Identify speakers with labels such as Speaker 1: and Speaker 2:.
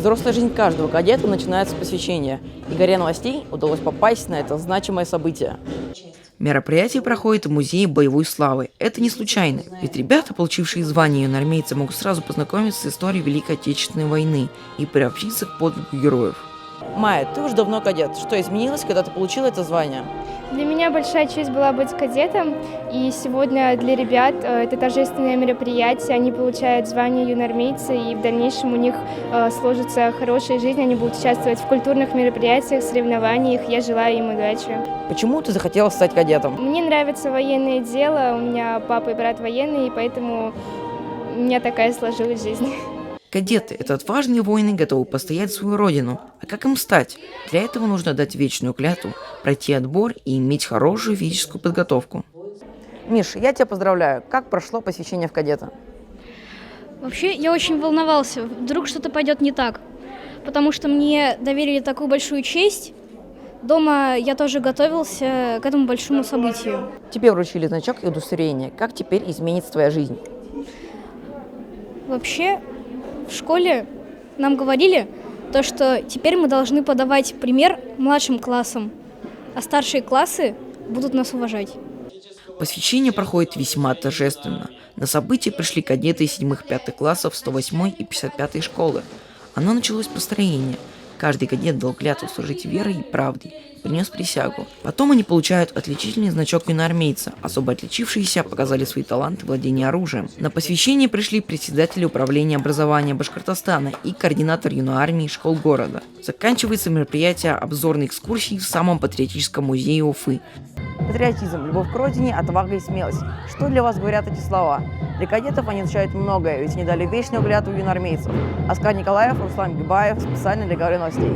Speaker 1: Взрослая жизнь каждого кадета начинается с посвящения, и «Горе новостей» удалось попасть на это значимое событие.
Speaker 2: Мероприятие проходит в Музее боевой славы. Это не случайно, ведь ребята, получившие звание юноармейца, могут сразу познакомиться с историей Великой Отечественной войны и приобщиться к подвигу героев.
Speaker 1: Майя, ты уже давно кадет. Что изменилось, когда ты получила это звание?
Speaker 3: Для меня большая честь была быть кадетом, и сегодня для ребят это торжественное мероприятие. Они получают звание юноармейца, и в дальнейшем у них сложится хорошая жизнь. Они будут участвовать в культурных мероприятиях, соревнованиях. Я желаю им удачи.
Speaker 1: Почему ты захотела стать кадетом?
Speaker 3: Мне нравится военное дело. У меня папа и брат военные, и поэтому у меня такая сложилась жизнь.
Speaker 2: Кадеты – это отважные воины, готовые постоять свою родину. А как им стать? Для этого нужно дать вечную клятву, пройти отбор и иметь хорошую физическую подготовку.
Speaker 1: Миш, я тебя поздравляю. Как прошло посвящение в кадета?
Speaker 4: Вообще, я очень волновался, вдруг что-то пойдет не так, потому что мне доверили такую большую честь. Дома я тоже готовился к этому большому событию.
Speaker 1: Тебе вручили значок и удостоверение. Как теперь изменится твоя жизнь?
Speaker 4: Вообще, в школе нам говорили, то, что теперь мы должны подавать пример младшим классам, а старшие классы будут нас уважать.
Speaker 2: Посвящение проходит весьма торжественно. На событие пришли кадеты из 7-5 классов 108 и 55 школы. Оно началось с построения. Каждый кадет дал клятву служить верой и правдой, принес присягу. Потом они получают отличительный значок юноармейца. Особо отличившиеся показали свои таланты владения оружием. На посвящение пришли председатели управления образования Башкортостана и координатор юноармии школ города. Заканчивается мероприятие обзорной экскурсии в самом патриотическом музее Уфы.
Speaker 1: Патриотизм, любовь к родине, отвага и смелость. Что для вас говорят эти слова? Для кадетов они означают многое, ведь они дали вечную клятву юноармейцев. Оскар Николаев, Руслан Бибаев, специально для «Горы новостей».